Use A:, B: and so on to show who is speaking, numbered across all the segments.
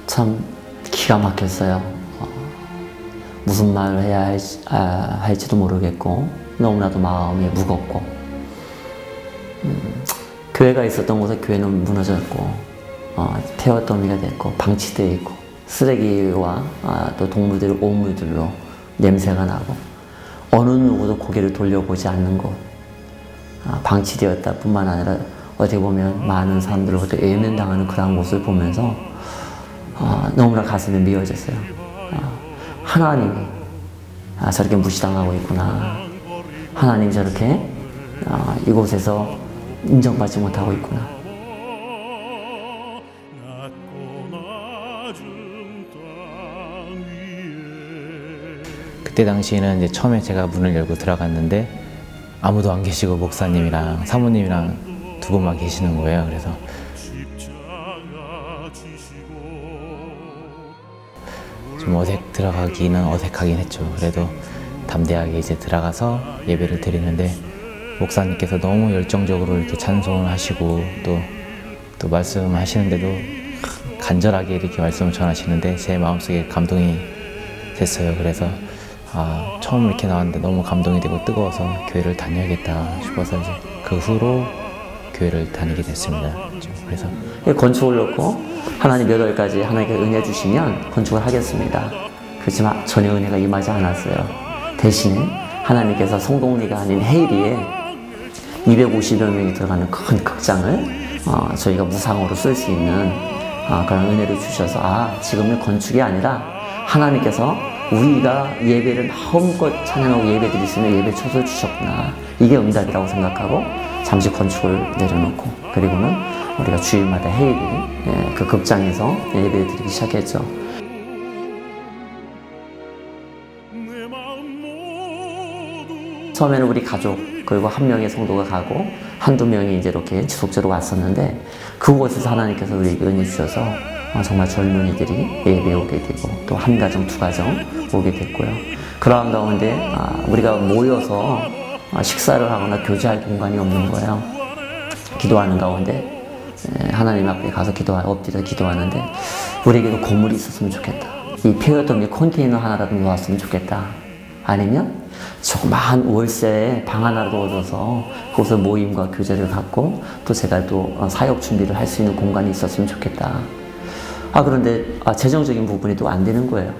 A: 참 기가 막혔어요. 무슨 말을 해야 할지도 모르겠고 너무나도 마음이 무겁고 교회가 있었던 곳에 교회는 무너졌고 폐허더미가 됐고 방치되어 있고 쓰레기와 또 동물들의 오물들로 냄새가 나고 어느 누구도 고개를 돌려보지 않는 곳 방치되었다 뿐만 아니라 어떻게 보면 많은 사람들로부터 외면당하는 그런 모습을 보면서 너무나 가슴이 미어졌어요. 하나님이 저렇게 무시당하고 있구나. 하나님이 저렇게 이곳에서 인정받지 못하고 있구나.
B: 그때 당시에는 이제 처음에 제가 문을 열고 들어갔는데 아무도 안 계시고 목사님이랑 사모님이랑 두 분만 계시는 거예요. 그래서 좀 들어가기는 어색하긴 했죠. 그래도 담대하게 이제 들어가서 예배를 드리는데 목사님께서 너무 열정적으로 이렇게 찬송을 하시고 또 말씀하시는데도 간절하게 이렇게 말씀을 전하시는데 제 마음속에 감동이 됐어요. 그래서 처음 이렇게 나왔는데 너무 감동이 되고 뜨거워서 교회를 다녀야겠다 싶어서 이제 그 후로 교회를 다니게 됐습니다. 그래서
A: 건축을 놓고 하나님 몇 월까지 하나님께 은혜 주시면 건축을 하겠습니다. 그렇지만 전혀 은혜가 임하지 않았어요. 대신에 하나님께서 성동리가 아닌 헤이리에 250여 명이 들어가는 큰 극장을 저희가 무상으로 쓸 수 있는 그런 은혜를 주셔서 지금은 건축이 아니라 하나님께서 우리가 예배를 마음껏 찬양하고 예배 드릴 수 있는 예배 초소를 주셨구나. 이게 응답이라고 생각하고 잠시 건축을 내려놓고 그리고는 우리가 주일마다 헤이리 그 극장에서 예배를 드리기 시작했죠. 처음에는 우리 가족 그리고 한 명의 성도가 가고 한두 명이 이제 이렇게 지속적으로 왔었는데 그곳에서 하나님께서 우리에게 은혜 주셔서 정말 젊은이들이 예배에 오게 되고 또 한 가정 두 가정 오게 됐고요. 그러한 가운데 우리가 모여서 식사를 하거나 교제할 공간이 없는 거예요. 기도하는 가운데 하나님 앞에 가서 엎드려 기도하는데 우리에게도 건물이 있었으면 좋겠다. 이 폐허더미 컨테이너 하나라도 놓았으면 좋겠다. 아니면 조그마한 월세에 방 하나를 얻어서 거기서 모임과 교제를 갖고 또 제가 또 사역 준비를 할 수 있는 공간이 있었으면 좋겠다. 그런데 재정적인 부분이 또 안 되는 거예요.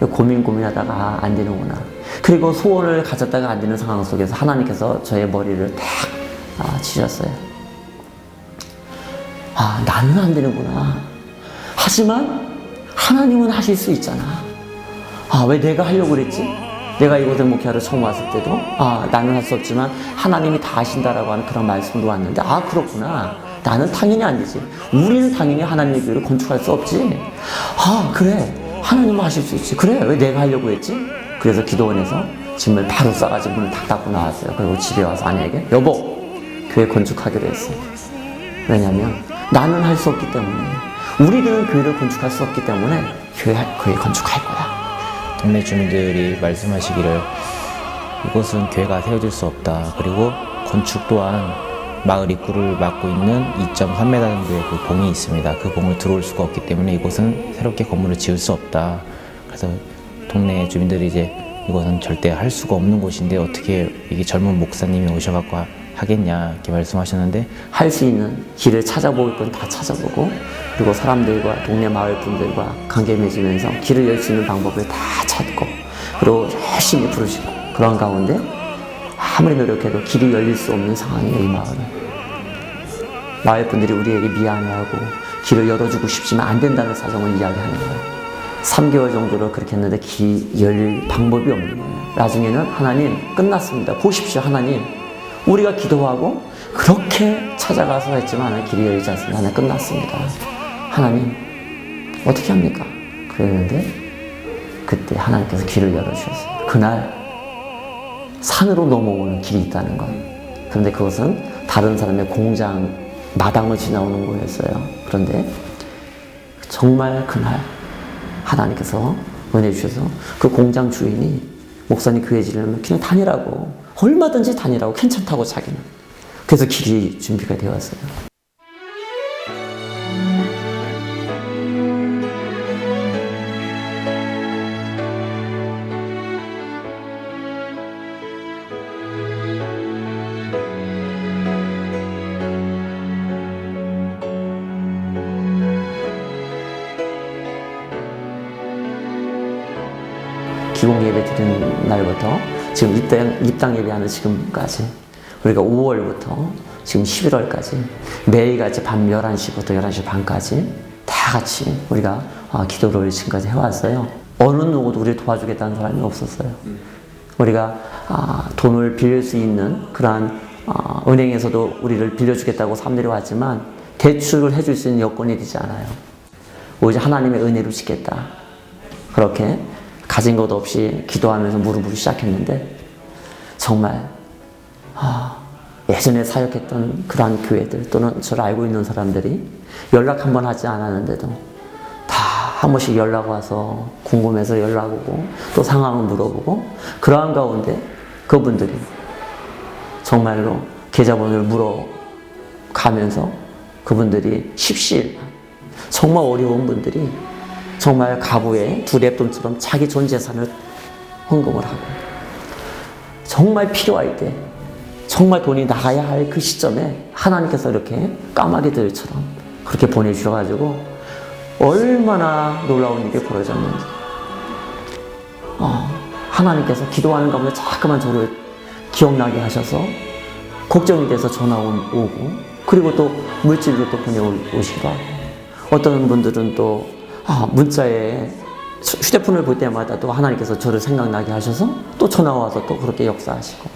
A: 고민하다가 안 되는구나. 그리고 소원을 가졌다가 안 되는 상황 속에서 하나님께서 저의 머리를 탁 치셨어요. 나는 안 되는구나. 하지만 하나님은 하실 수 있잖아. 왜 내가 하려고 그랬지? 내가 이곳에 목회하러 처음 왔을 때도 나는 할 수 없지만 하나님이 다 하신다라고 하는 그런 말씀도 왔는데 그렇구나. 나는 당연히 안 되지. 우리는 당연히 하나님의 교회를 건축할 수 없지. 그래. 하나님은 하실 수 있지. 그래. 왜 내가 하려고 했지? 그래서 기도원에서 짐을 바로 싸가지고 문을 탁 닫고 나왔어요. 그리고 집에 와서 아내에게 여보, 교회 건축하기로 했어. 왜냐면 나는 할 수 없기 때문에 우리들은 교회를 건축할 수 없기 때문에 교회 건축할 거야.
B: 동네 주민들이 말씀하시기를 이곳은 교회가 세워질 수 없다. 그리고 건축 또한 마을 입구를 막고 있는 2.3m 정도의 그 봉이 있습니다. 그 봉을 들어올 수가 없기 때문에 이곳은 새롭게 건물을 지을 수 없다. 그래서 동네 주민들이 이제 이곳은 절대 할 수가 없는 곳인데 어떻게 이게 젊은 목사님이 오셔갖고 하겠냐 이렇게 말씀하셨는데
A: 할 수 있는 길을 찾아볼 건 다 찾아보고 그리고 사람들과 동네 마을 분들과 관계 맺으면서 길을 열 수 있는 방법을 다 찾고 그리고 열심히 부르시고 그런 가운데 아무리 노력해도 길이 열릴 수 없는 상황이에요. 이 마을은. 마을 분들이 우리에게 미안해하고 길을 열어주고 싶지만 안 된다는 사정을 이야기하는 거예요. 3개월 정도를 그렇게 했는데 길이 열릴 방법이 없는 거예요. 나중에는 하나님 끝났습니다. 보십시오. 하나님 우리가 기도하고 그렇게 찾아가서 했지만 길이 열리지 않습니다. 하나님 끝났습니다. 하나님 어떻게 합니까? 그랬는데 그때 하나님께서 길을 열어주셨어요. 그날 산으로 넘어오는 길이 있다는 것. 그런데 그것은 다른 사람의 공장 마당을 지나오는 거였어요. 그런데 정말 그날 하나님께서 은혜 주셔서 그 공장 주인이 목사님 교회 지르면 그냥 다니라고 얼마든지 다니라고 괜찮다고 자기는 그래서 길이 준비가 되었어요. 기공 예배 드리는 날부터 지금 입당 예배하는 지금까지 우리가 5월부터 지금 11월까지 매일같이 밤 11시부터 11시 반까지 다 같이 우리가 기도를 지금까지 해왔어요. 어느 누구도 우리를 도와주겠다는 사람이 없었어요. 우리가 돈을 빌릴 수 있는 그러한 은행에서도 우리를 빌려주겠다고 사람들이 왔지만 대출을 해줄 수 있는 여건이 되지 않아요. 오히려 하나님의 은혜로 지겠다. 그렇게 가진 것 없이 기도하면서 무릎을 시작했는데 정말 예전에 사역했던 그러한 교회들 또는 저를 알고 있는 사람들이 연락 한 번 하지 않았는데도 다 한 번씩 연락 와서 궁금해서 연락 오고 또 상황을 물어보고 그러한 가운데 그분들이 정말로 계좌번호를 물어가면서 그분들이 십시일 정말 어려운 분들이 정말 가구에 두 랩돈처럼 자기 전 재산을 헌금을 하고 정말 필요할 때 정말 돈이 나가야 할 그 시점에 하나님께서 이렇게 까마귀들처럼 그렇게 보내주셔가지고 얼마나 놀라운 일이 벌어졌는지 하나님께서 기도하는 가운데 자꾸만 저를 기억나게 하셔서 걱정이 돼서 전화 오고 그리고 또 물질로 또 보내오시기도 하고 어떤 분들은 또 문자에 휴대폰을 볼 때마다 또 하나님께서 저를 생각나게 하셔서 또 전화가 와서 또 그렇게 역사하시고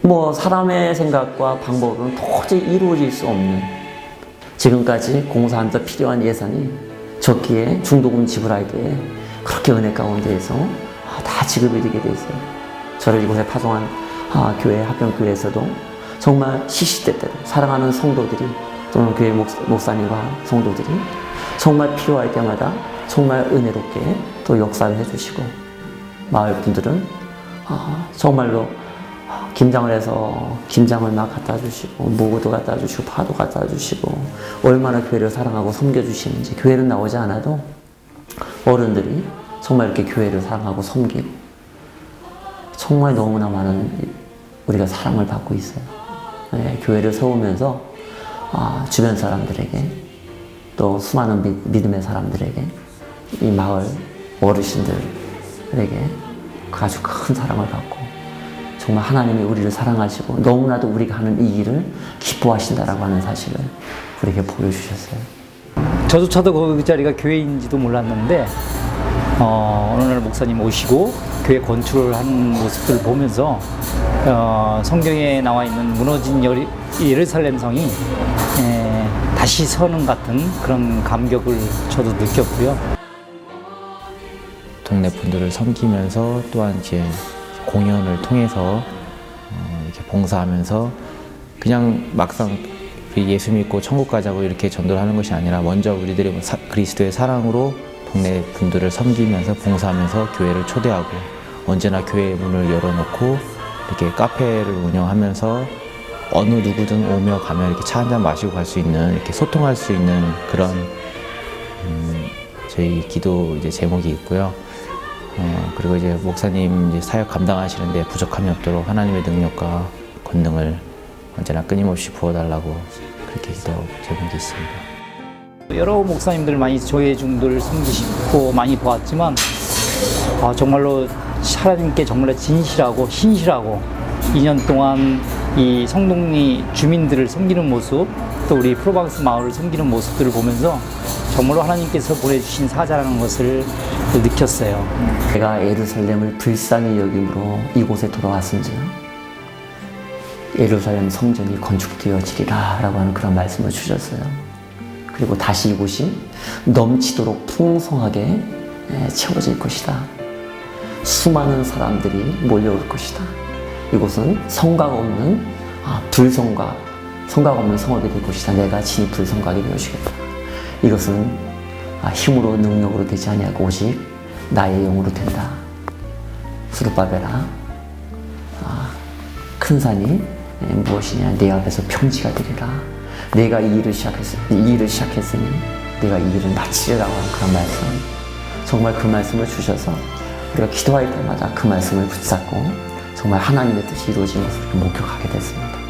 A: 뭐 사람의 생각과 방법은 도저히 이루어질 수 없는 지금까지 공사하면서 필요한 예산이 적기에 중도금 지불할 때에 그렇게 은혜 가운데에서 다 지급이 되게 돼 있어요. 저를 이곳에 파송한 교회 합병교회에서도 정말 시시때때로 사랑하는 성도들이 또는 교회 목사님과 성도들이 정말 필요할 때마다 정말 은혜롭게 또 역사를 해주시고 마을 분들은 정말로 김장을 해서 김장을 막 갖다 주시고 무구도 갖다 주시고 파도 갖다 주시고 얼마나 교회를 사랑하고 섬겨주시는지 교회는 나오지 않아도 어른들이 정말 이렇게 교회를 사랑하고 섬기고 정말 너무나 많은 우리가 사랑을 받고 있어요. 네, 교회를 세우면서 주변 사람들에게 또 수많은 믿음의 사람들에게 이 마을 어르신들에게 아주 큰 사랑을 받고 정말 하나님이 우리를 사랑하시고 너무나도 우리가 하는 이 일을 기뻐하신다라고 하는 사실을 우리에게 보여주셨어요.
C: 저조차도 그 자리가 교회인지도 몰랐는데 어느 날 목사님 오시고 교회 건축을 하는 모습들을 보면서 성경에 나와 있는 무너진 예루살렘 성이 다시 서는 같은 그런 감격을 저도 느꼈고요.
B: 동네 분들을 섬기면서 또한 이제 공연을 통해서 이렇게 봉사하면서 그냥 막상 예수 믿고 천국 가자고 이렇게 전도를 하는 것이 아니라 먼저 우리들이 그리스도의 사랑으로 동네 분들을 섬기면서 봉사하면서 교회를 초대하고 언제나 교회 문을 열어놓고 이렇게 카페를 운영하면서 어느 누구든 오며 가면 이렇게 차 한잔 마시고 갈 수 있는 이렇게 소통할 수 있는 그런 저희 기도 이제 제목이 있고요. 그리고 이제 목사님 이제 사역 감당하시는데 부족함이 없도록 하나님의 능력과 권능을 언제나 끊임없이 부어달라고 그렇게 기도 제목이 있습니다.
C: 여러 목사님들 많이 조회 중들 섬기시고 많이 보았지만 정말로 하나님께 정말 진실하고 신실하고 2년 동안 이 성동리 주민들을 섬기는 모습 또 우리 프로방스 마을을 섬기는 모습들을 보면서 정말로 하나님께서 보내주신 사자라는 것을 느꼈어요.
A: 내가 예루살렘을 불쌍히 여김으로 이곳에 돌아왔은지요 예루살렘 성전이 건축되어지리라 라고 하는 그런 말씀을 주셨어요. 그리고 다시 이곳이 넘치도록 풍성하게 채워질 것이다. 수많은 사람들이 몰려올 것이다. 이곳은 성곽 없는 불성곽, 성곽 없는 성읍이 될 것이다. 내가 친히 불성곽이 되어주겠다. 이것은 힘으로 능력으로 되지 아니하고 오직 나의 영으로 된다. 수르바벨아, 큰 산이 무엇이냐? 내 앞에서 평지가 되리라. 내가 이 일을 시작했으니 내가 이 일을 마치리라고 하는 그런 말씀. 정말 그 말씀을 주셔서 우리가 기도할 때마다 그 말씀을 붙잡고 정말 하나님의 뜻이 이루어지는 것을 목격하게 됐습니다.